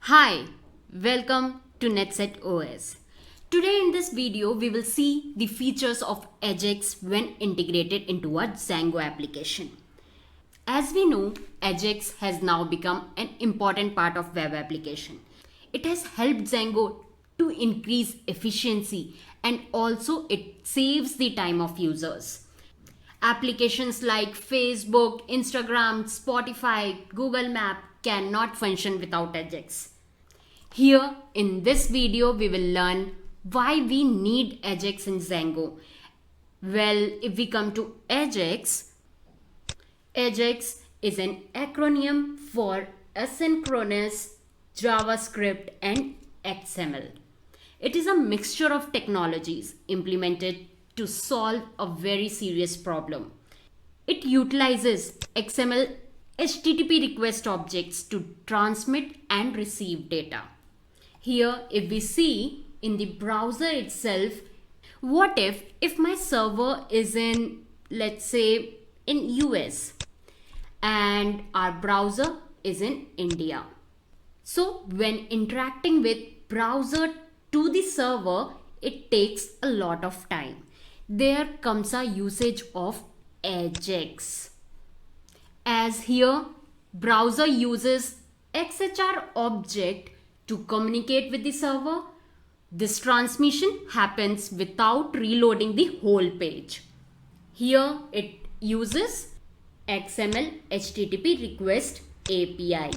Hi, welcome to NetSet OS. Today in this video, we will see the features of AJAX when integrated into a Django application. As we know, AJAX has now become an important part of web application. It has helped Django to increase efficiency and also it saves the time of users. Applications like Facebook, Instagram, Spotify, Google Map cannot function without AJAX. Here in this video we will learn why we need AJAX in Django. Well, if we come to AJAX is an acronym for Asynchronous JavaScript and XML. It is a mixture of technologies implemented to solve a very serious problem. It utilizes XML HTTP request objects to transmit and receive data. Here, if we see in the browser itself, what if my server is in, let's say, in US and our browser is in India. So when interacting with browser to the server, it takes a lot of time. There comes a usage of AJAX. As here, browser uses XHR object to communicate with the server. This transmission happens without reloading the whole page. Here it uses XML HTTP request API.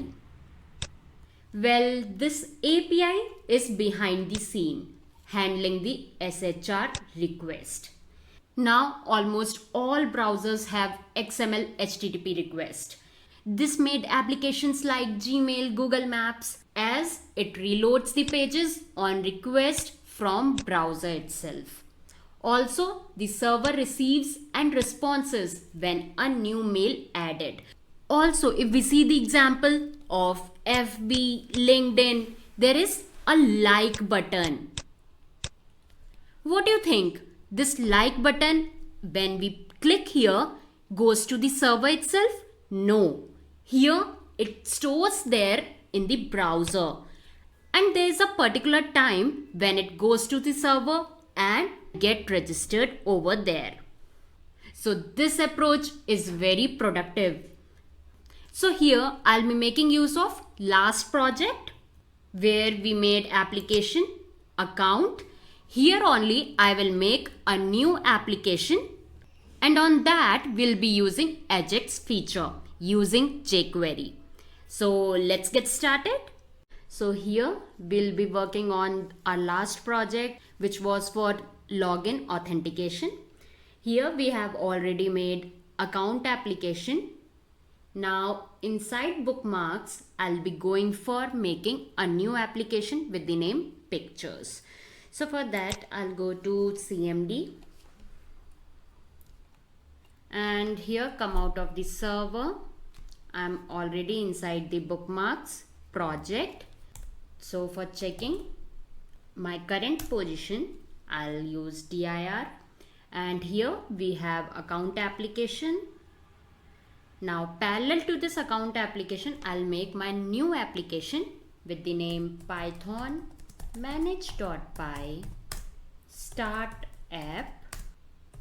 Well, this API is behind the scene, handling the SHR request. Now almost all browsers have XML HTTP request. This made applications like Gmail, Google Maps as it reloads the pages on request from browser itself. Also, the server receives and responses when a new mail added. Also, if we see the example of FB, LinkedIn, there is a like button. What do you think? This like button, when we click here, goes to the server itself? No. Here it stores there in the browser. And there is a particular time when it goes to the server and get registered over there. So this approach is very productive. So here I'll be making use of last project where we made application account. Here only I will make a new application and on that we'll be using AJAX feature using jQuery. So let's get started. So here we'll be working on our last project which was for login authentication. Here we have already made account application. Now inside bookmarks I'll be going for making a new application with the name pictures. So for that I'll go to CMD and here come out of the server. I'm already inside the bookmarks project. So for checking my current position I'll use dir and here we have account application. Now parallel to this account application I'll make my new application with the name python manage.py start app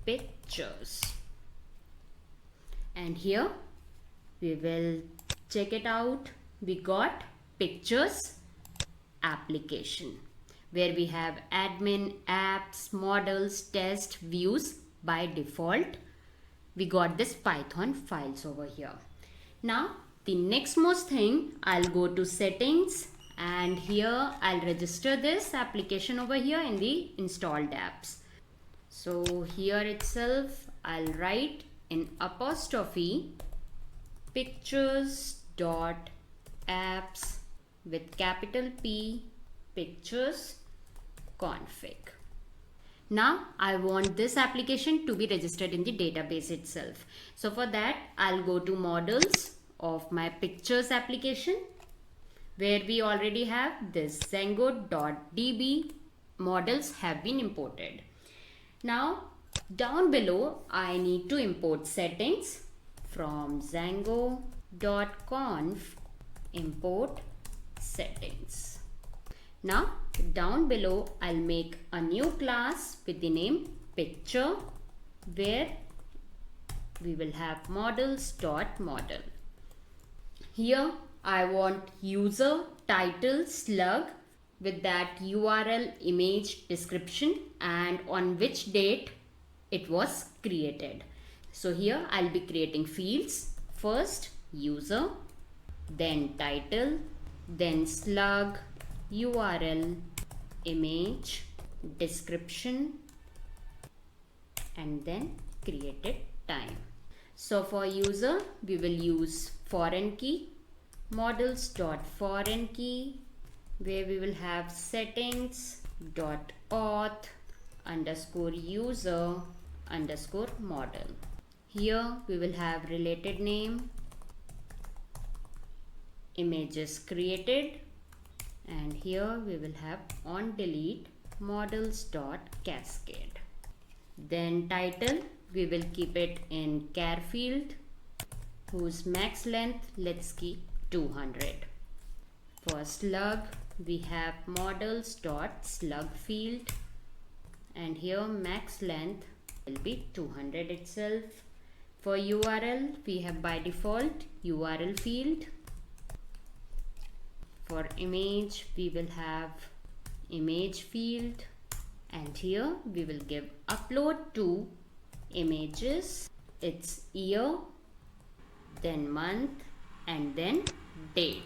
pictures and here we will check it out. We got pictures application where we have admin, apps, models, test, views. By default we got this Python files over here. Now the next most thing, I'll go to settings and here I'll register this application over here in the installed apps. So here itself I'll write in apostrophe pictures dot apps with capital P pictures config. Now I want this application to be registered in the database itself. So for that I'll go to models of my pictures application where we already have this Django.db models have been imported. Now down below I need to import settings from Django.conf import settings. Now down below I'll make a new class with the name picture, where we will have models.model. Here I want user title slug with that URL, image, description, and on which date it was created. So here I'll be creating fields. First user, then title, then slug, URL, image, description, and then created time. So for user we will use foreign key, models.foreign key, where we will have settings dot auth underscore user underscore model. Here we will have related name, images created, and here we will have on delete models dot cascade. Then title we will keep it in char field, whose max length let's keep 200. For slug we have models dot slug field, and here max length will be 200 itself. For URL we have by default URL field. For image we will have image field, and here we will give upload to images, its year, then month, and then date.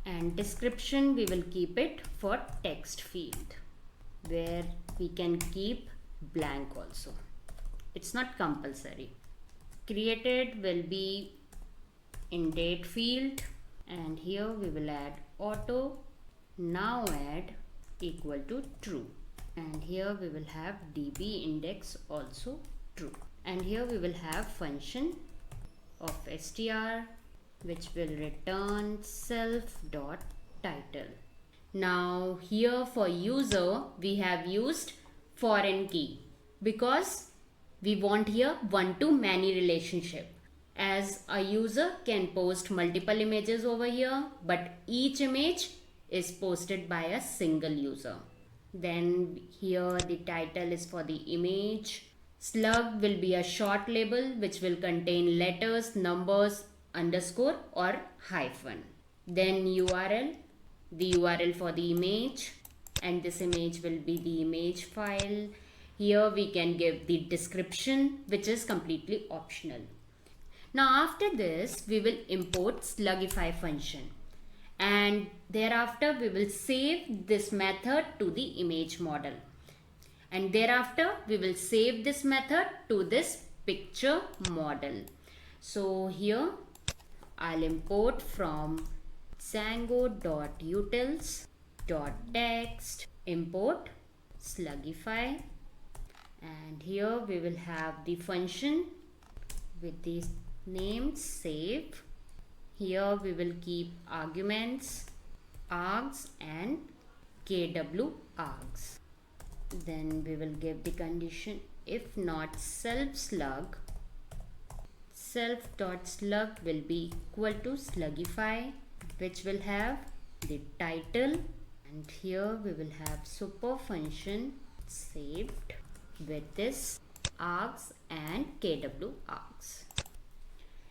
And description we will keep it for text field, where we can keep blank also. It's not compulsory. Created will be in date field, and here we will add auto now add equal to true, and here we will have db index also true, and here we will have function of str which will return self dot title. Now here for user we have used foreign key because we want here one-to-many relationship, as a user can post multiple images over here, but each image is posted by a single user. Then here the title is for the image. Slug will be a short label which will contain letters, numbers, underscore or hyphen. Then URL, the URL for the image, and this image will be the image file. Here we can give the description, which is completely optional. Now after this we will import slugify function, and thereafter we will save this method to the image model, and thereafter we will save this method to this picture model. So here I'll import from django.utils.text import slugify, and here we will have the function with the name save. Here we will keep arguments args and kw args. Then we will give the condition if not self slug, self.slug will be equal to slugify, which will have the title, and here we will have super function saved with this args and kw args.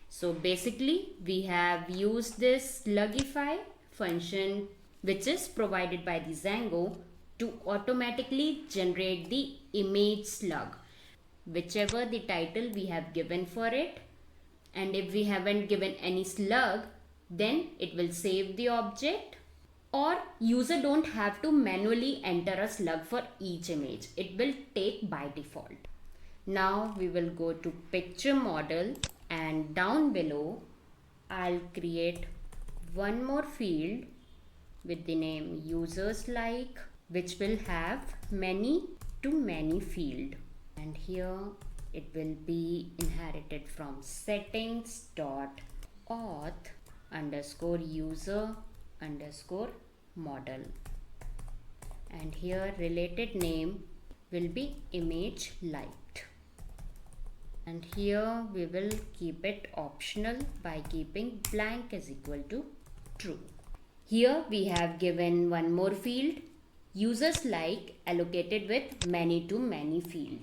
So basically we have used this slugify function, which is provided by the Django, to automatically generate the image slug, whichever the title we have given for it. And if we haven't given any slug, then it will save the object, or user don't have to manually enter a slug for each image. It will take by default. Now we will go to picture model, and down below I'll create one more field with the name users like, which will have many to many field, and here it will be inherited from settings dot auth underscore user underscore model, and here related name will be image liked, and here we will keep it optional by keeping blank is equal to true. Here we have given one more field, users like allocated with many to many field.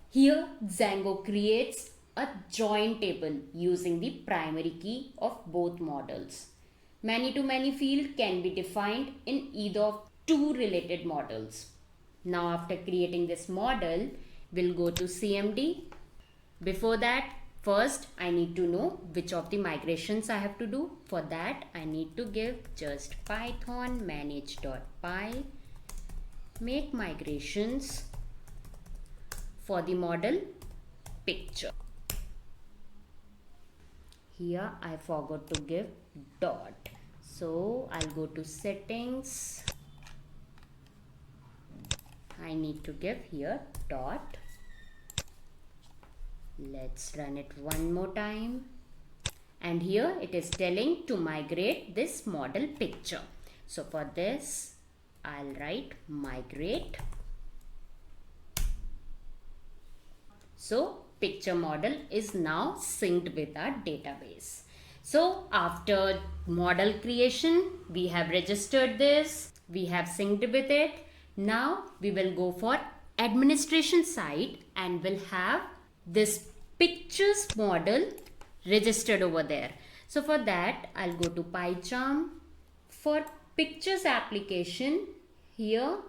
Here Django creates a join table using the primary key of both models. Many to many field can be defined in either of two related models. Now after creating this model, we'll go to CMD. Before that, first I need to know which of the migrations I have to do. For that, I need to give just python manage.py make migrations for the model picture. Here I forgot to give dot. So I'll go to settings. I need to give here dot. Let's run it one more time. And here it is telling to migrate this model picture. So for this, I'll write migrate. So picture model is now synced with our database. So after model creation, we have registered this, we have synced with it. Now we will go for administration side and we'll have this pictures model registered over there. So for that, I'll go to PyCharm. For pictures application, here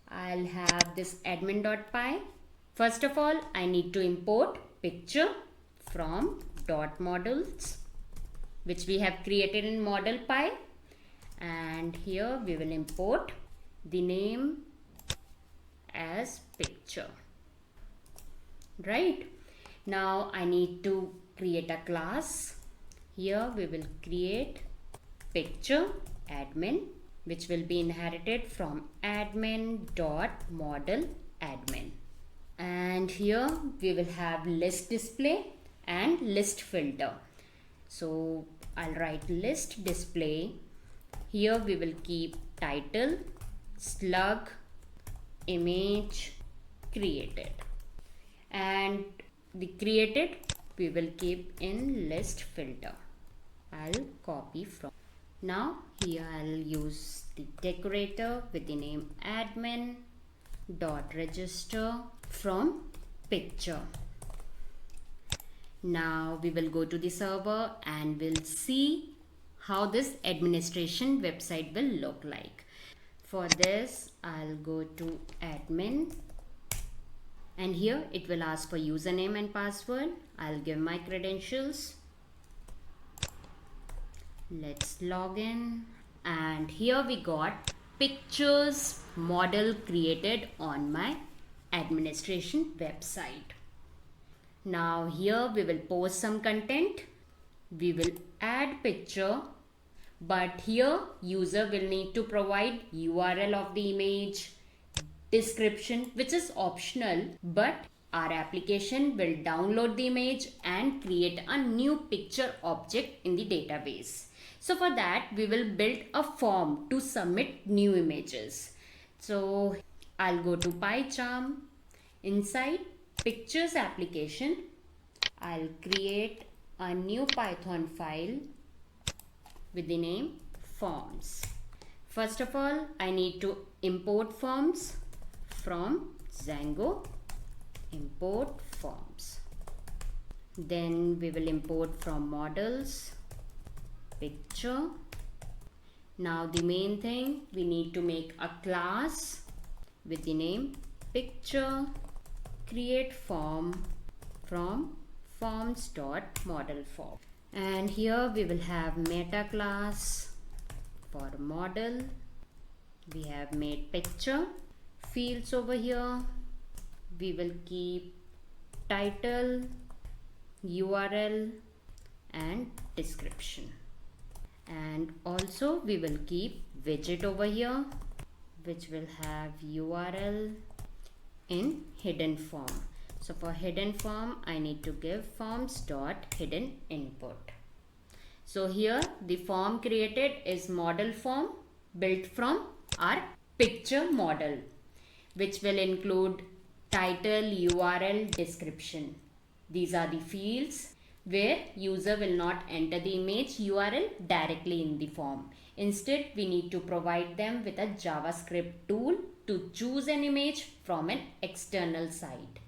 I'll have this admin.py. First of all, I need to import picture from dot models, which we have created in model py. And here we will import the name as picture. Right. Now I need to create a class. Here we will create picture admin, which will be inherited from admin.model admin. And here we will have list display and list filter. So I'll write list display. Here we will keep title, slug, image, created. And the created we will keep in list filter. I'll copy from. Now here I'll use the decorator with the name admin dot register from picture. Now we will go to the server and we'll see how this administration website will look like. For this, I'll go to admin and here it will ask for username and password. I'll give my credentials. Let's log in, and here we got pictures model created on my administration website. Now here we will post some content. We will add picture, but here user will need to provide URL of the image, description, which is optional, but our application will download the image and create a new picture object in the database. So for that, we will build a form to submit new images. So I'll go to PyCharm. Inside pictures application, I'll create a new Python file with the name forms. First of all, I need to import forms from Django. Import forms. Then we will import from models picture. Now the main thing, we need to make a class with the name picture create form from forms.modelForm. And here we will have meta class for model. We have made picture fields over here. We will keep title, URL and description. And also we will keep widget over here, which will have URL in hidden form. So for hidden form, I need to give forms.hidden input. So here the form created is model form built from our picture model, which will include title, URL, description. These are the fields where user will not enter the image URL directly in the form. Instead, we need to provide them with a JavaScript tool to choose an image from an external site.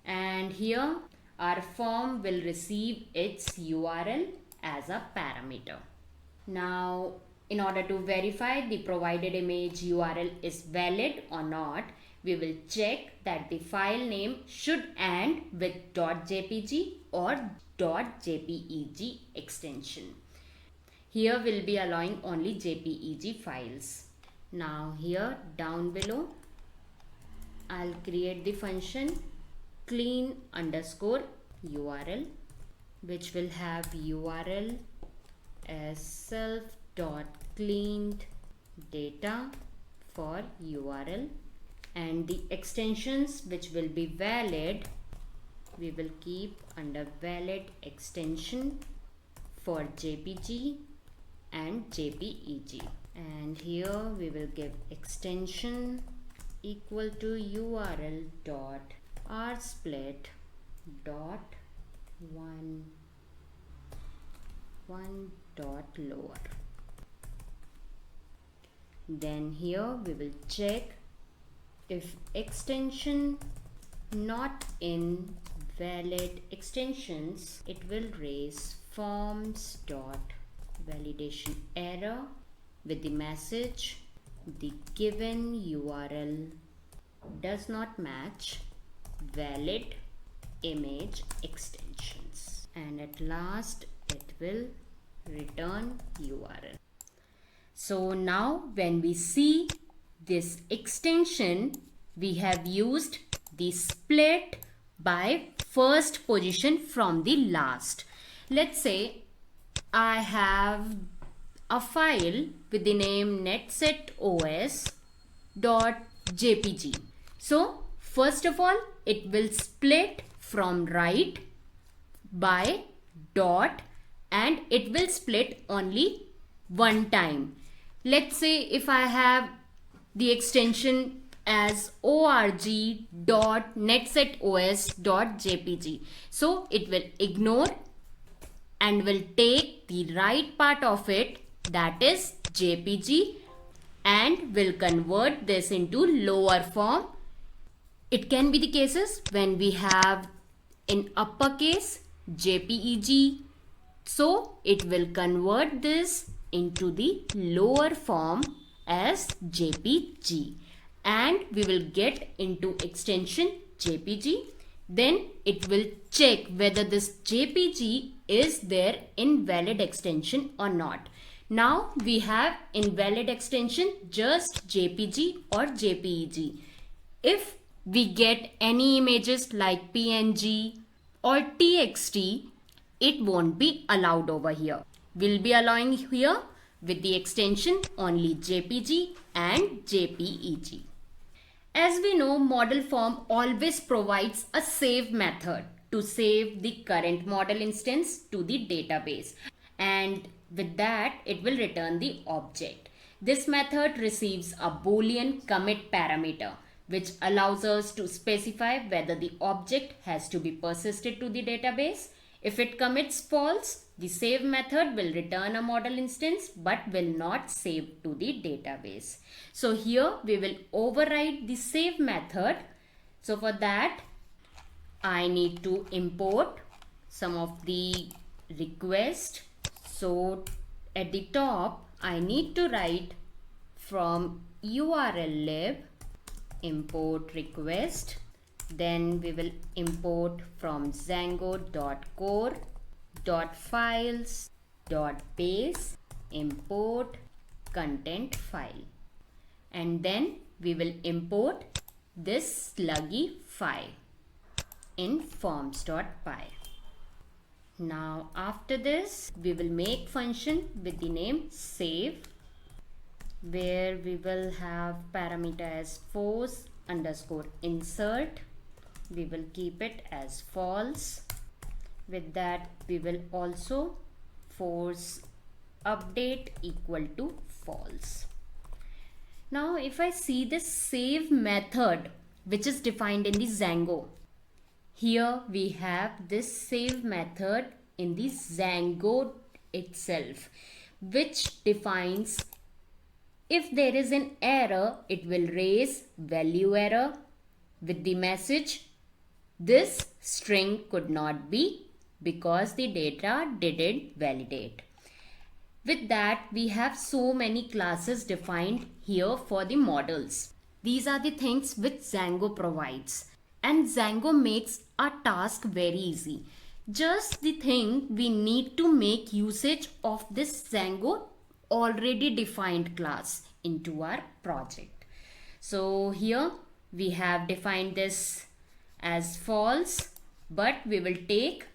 And here our form will receive its URL as a parameter. Now, in order to verify the provided image URL is valid or not, we will check that the file name should end with .jpg or .jpeg extension. Here we'll be allowing only JPEG files. Now here down below, I'll create the function clean underscore URL, which will have URL as self dot cleaned data for URL, and the extensions which will be valid we will keep under valid extension for JPG and JPEG. And here we will give extension equal to URL dot rsplit dot one dot lower. Then here we will check if extension not in valid extensions, it will raise forms dot validation error with the message the given URL does not match valid image extensions, and at last it will return URL. So now when we see this extension, we have used the split by first position from the last. Let's say I have a file with the name netsetos.jpg. So first of all, it will split from right by dot, and it will split only one time. Let's say if I have the extension as org.netsetos.jpg, so it will ignore and will take the right part of it, that is JPG, and will convert this into lower form. It can be the cases when we have in uppercase JPEG, so it will convert this into the lower form as JPG, and we will get into extension JPG. Then it will check whether this JPG is there in valid extension or not. Now we have invalid extension just JPG or JPEG. If we get any images like PNG or TXT, it won't be allowed over here. We'll be allowing here with the extension only JPG and JPEG. As we know, model form always provides a save method to save the current model instance to the database, and with that it will return the object. This method receives a Boolean commit parameter, which allows us to specify whether the object has to be persisted to the database. If it commits false, the save method will return a model instance but will not save to the database. So here we will override the save method. So for that, I need to import some of the request. So at the top, I need to write from URL lib import request. Then we will import from django.core.files.base import content file, and then we will import this sluggy file in forms.py. Now after this, we will make function with the name save, where we will have parameter as force underscore insert. We will keep it as false. With that, we will also force update equal to false. Now if I see this save method which is defined in the Django, Here we have this save method in the Django itself, which defines if there is an error, it will raise value error with the message this string could not be because the data didn't validate. With that, we have so many classes defined here for the models. These are the things which Django provides. And Django makes our task very easy. Just the thing we need to make usage of this Django already defined class into our project. So here we have defined this as false, but we will take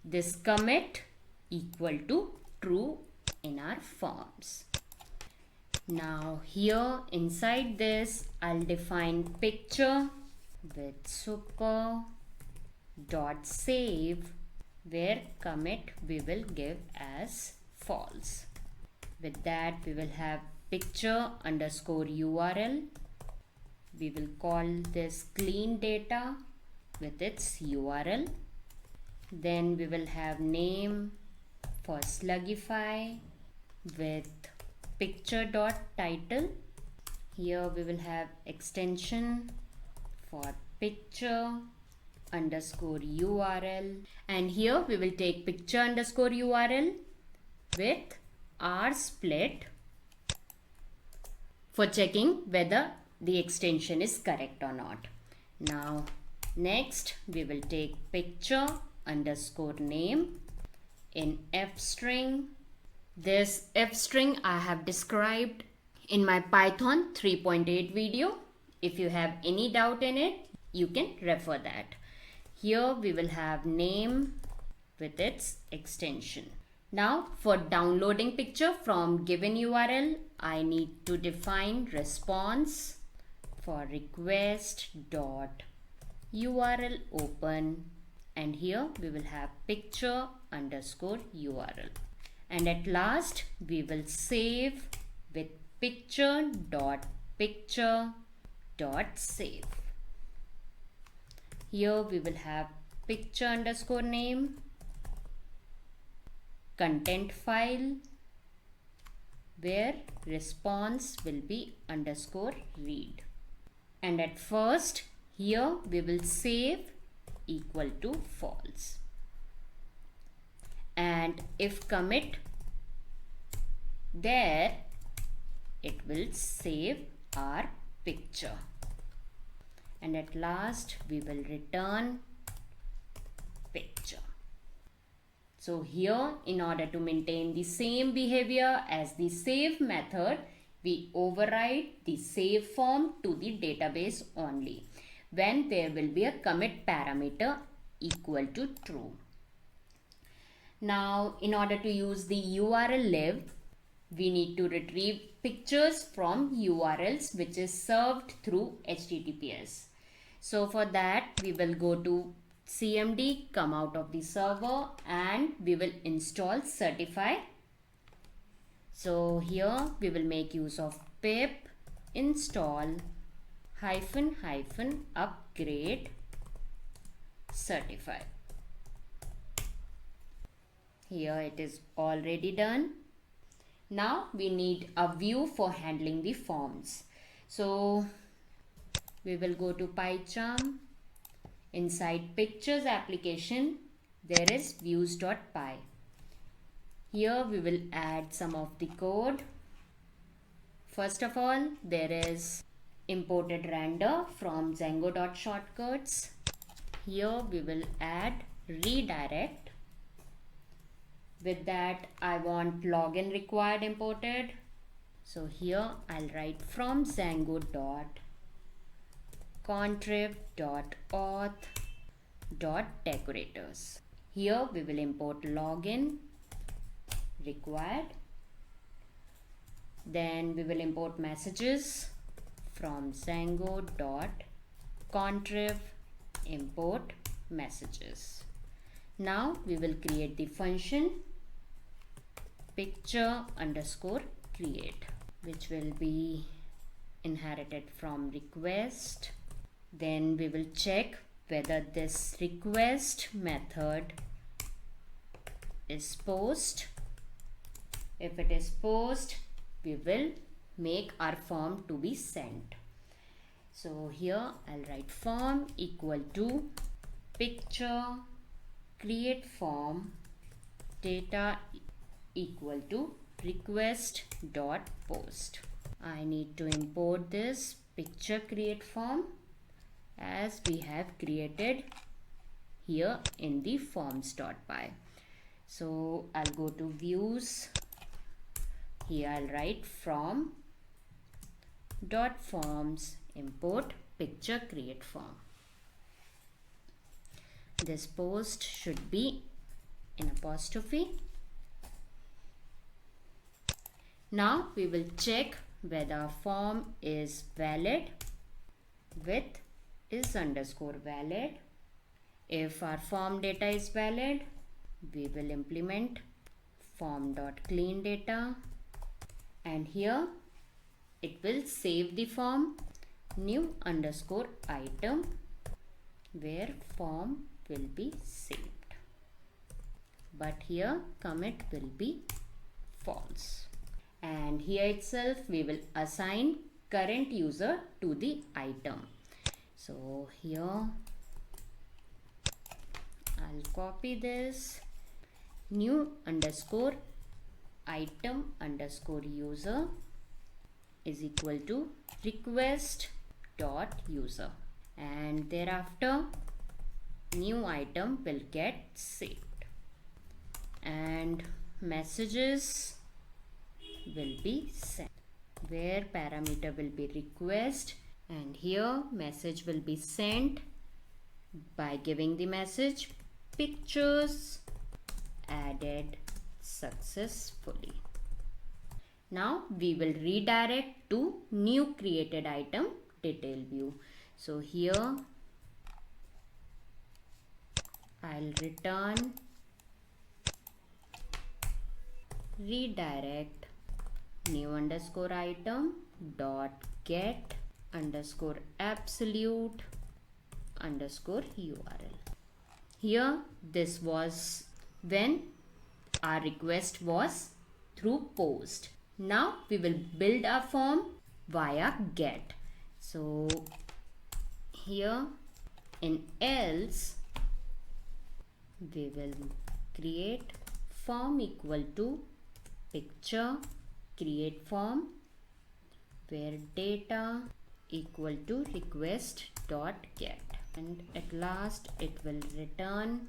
this commit equal to true in our forms. Now here inside this I'll define picture with super dot save, where commit we will give as false. With that we will have picture underscore URL. We will call this clean data with its URL. Then we will have name for Slugify with picture dot title. Here we will have extension for picture underscore URL, and here we will take picture underscore URL with r split for checking whether the extension is correct or not. Now next we will take picture underscore name in f string. This f string I have described in my Python 3.8 video. If you have any doubt in it, you can refer that. Here we will have name with its extension. Now for downloading picture from given URL, I need to define response for request dot URL open, and here we will have picture underscore URL, and at last we will save with picture dot save. Here we will have picture underscore name, content file, where response will be underscore read, and at first here we will save equal to false, and if commit there, it will save our picture, and at last we will return picture. So here, in order to maintain the same behavior as the save method, we override the save form to the database only when there will be a commit parameter equal to true. Now in order to use the URL lib, we need to retrieve pictures from URLs which is served through HTTPS. So for that we will go to CMD, come out of the server, and we will install certify. So here we will make use of pip install --upgrade certify. Here it is already done. Now we need a view for handling the forms. So we will go to PyCharm. Inside pictures application, there is views.py. Here we will add some of the code. First of all, there is imported render from Django.shortcuts. Here we will add redirect. With that, I want login required imported. So here I'll write from Django.contrib.auth.decorators. Here we will import login required. Then we will import messages from Django.contrib import messages. Now we will create the function picture underscore create, which will be inherited from request. Then we will check whether this request method is post. If it is post, we will make our form to be sent. So here I'll write form equal to picture create form data equal to request dot post. I need to import this picture create form as we have created here in the forms.py. So I'll go to views. Here I'll write from dot forms import picture create form. This post should be in apostrophe. Now we will check whether form is valid. Width is underscore valid. If our form data is valid, we will implement form.clean data, and here it will save the form new underscore item where form will be saved, but here commit will be false. And here itself we will assign current user to the item. So here I'll copy this new underscore item underscore user is equal to request dot user, and thereafter new item will get saved and messages will be sent where parameter will be request, and here message will be sent by giving the message pictures added successfully. Now we will redirect to new created item detail view. So here I'll return redirect new underscore item dot get underscore absolute underscore URL. Here this was when our request was through post. Now we will build our form via get. So here in else we will create form equal to picture create form where data equal to request dot get, and at last it will return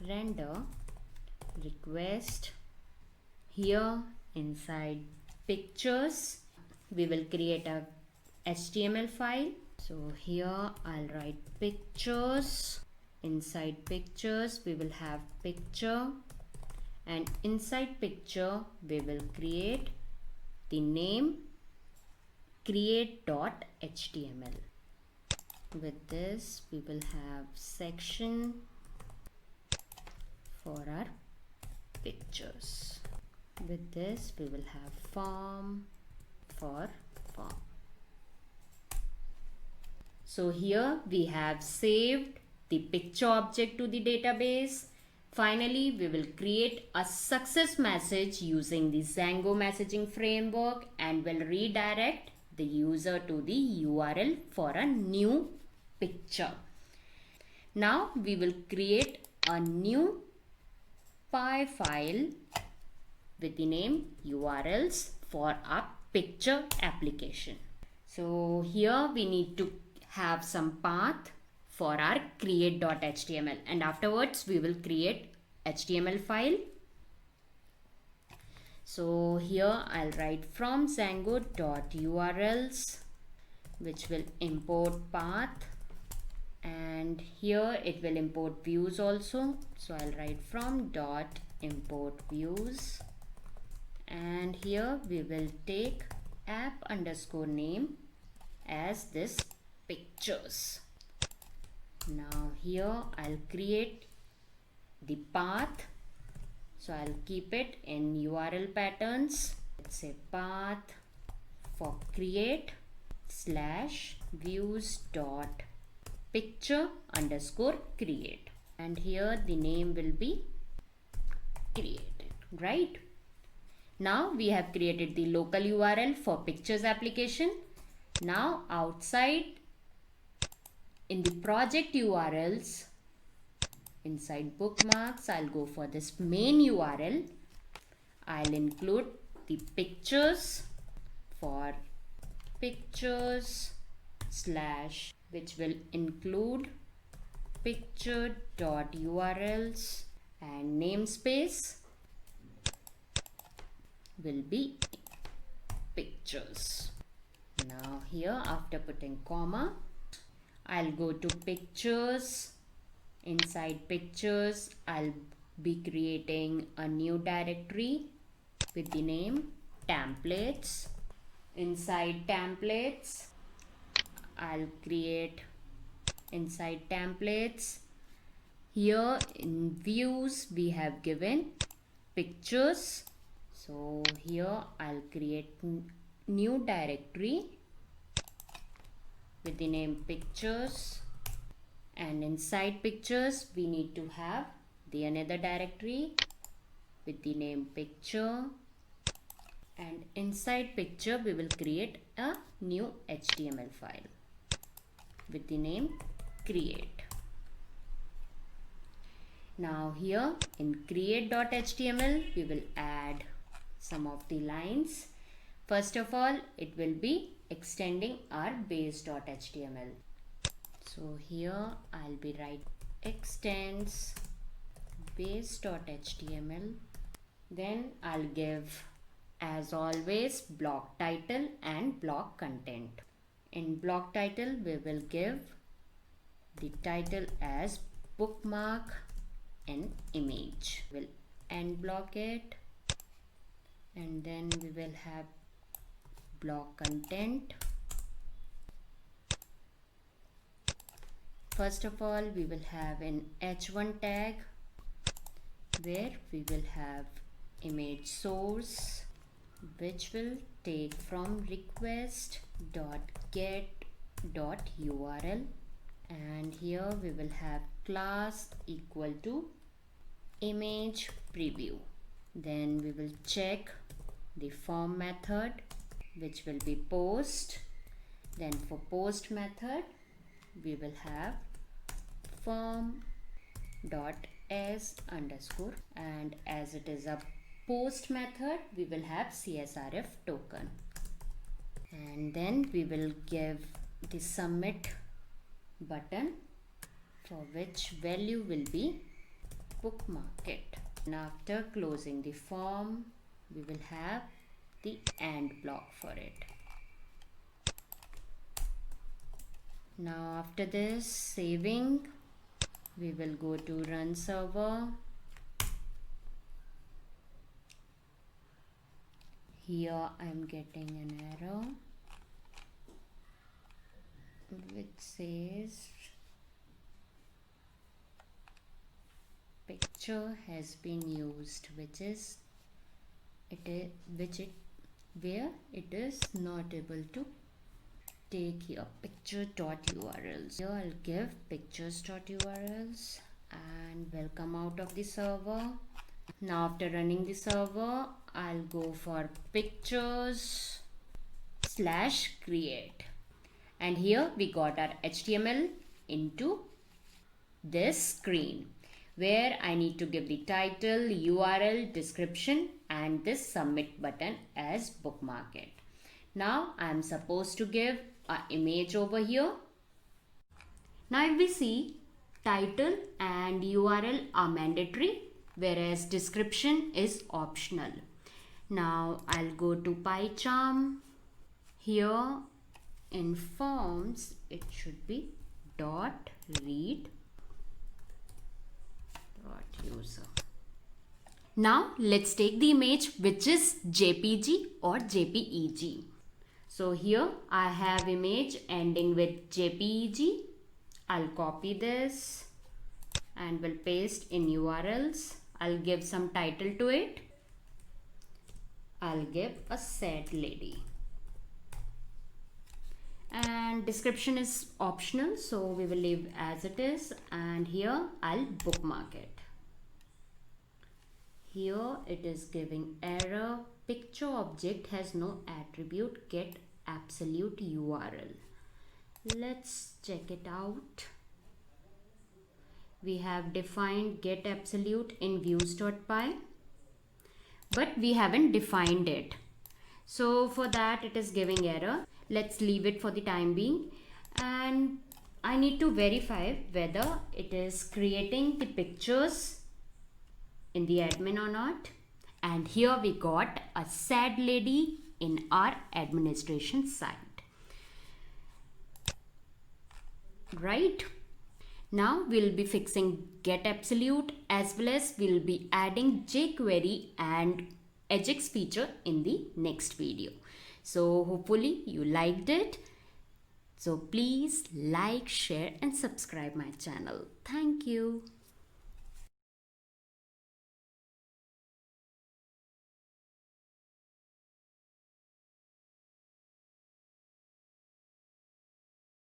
render request. Here inside pictures we will create a HTML file. So here I'll write pictures. Inside pictures we will have picture, and inside picture we will create the name create.html. With this we will have section for our pictures. With this we will have form for form. So here we have saved the picture object to the database. Finally, we will create a success message using the Django messaging framework and will redirect the user to the URL for a new picture. Now we will create a new py file with the name URLs for our picture application. So here we need to have some path for our create.html, and afterwards we will create HTML file. So here I'll write from Django.urls, which will import path, and here it will import views also. So I'll write from dot import views, and here we will take app underscore name as this pictures. Now here I'll create the path, so I'll keep it in URL patterns. Let's say path for create /views dot picture underscore create, and here the name will be created, right? Now we have created the local URL for pictures application. Now outside in the project URLs, inside bookmarks, I'll go for this main URL. I'll include the pictures for pictures slash, which will include picture.urls, and namespace will be pictures. Now here, after putting comma, I'll go to pictures. Inside pictures, I'll be creating a new directory with the name templates. Inside templates, I'll create inside templates. Here in views, we have given pictures. So here I'll create new directory with the name pictures, and inside pictures we need to have the another directory with the name picture, and inside picture we will create a new HTML file with the name create. Now here in create.html we will add some of the lines. First of all, it will be extending our base.html. So here I'll be writing extends base.html. Then I'll give, as always, block title and block content. In block title we will give the title as bookmark and image. We'll end block it, and then we will have block content. First of all, we will have an h1 tag where we will have image source, which will take from request.get.url, and here we will have class equal to image preview. Then we will check the form method, which will be post. Then for post method we will have form.as underscore, and as it is a post method we will have CSRF token, and then we will give the submit button, for which value will be bookmark it. And after closing the form we will have the end block for it. Now after this, saving, we will go to run server. Here I am getting an error which says picture has been used, where it is not able to take here picture.urls. Here I'll give pictures.urls and will come out of the server. Now after running the server, I'll go for pictures slash create, and here we got our HTML into this screen, where I need to give the title, URL, description, and this submit button as bookmark it. Now I am supposed to give an image over here. Now if we see, title and URL are mandatory, whereas description is optional. Now I'll go to PyCharm. Here in forms it should be .read .user. Now let's take the image, which is JPG or JPEG. So here I have image ending with JPEG. I'll copy this and will paste in URLs. I'll give some title to it. I'll give a sad lady. and description is optional, so we will leave as it is, and here I'll bookmark it. Here it is giving error, picture object has no attribute get absolute URL. Let's check it out. We have defined get absolute in views.py, but we haven't defined it. So for that it is giving error. Let's leave it for the time being, and I need to verify whether it is creating the pictures in the admin or not. And here we got a sad lady in our administration site. Right? Now we'll be fixing get absolute, as well as we'll be adding jQuery and AJAX feature in the next video. So hopefully you liked it. So please like, share and subscribe my channel. Thank you.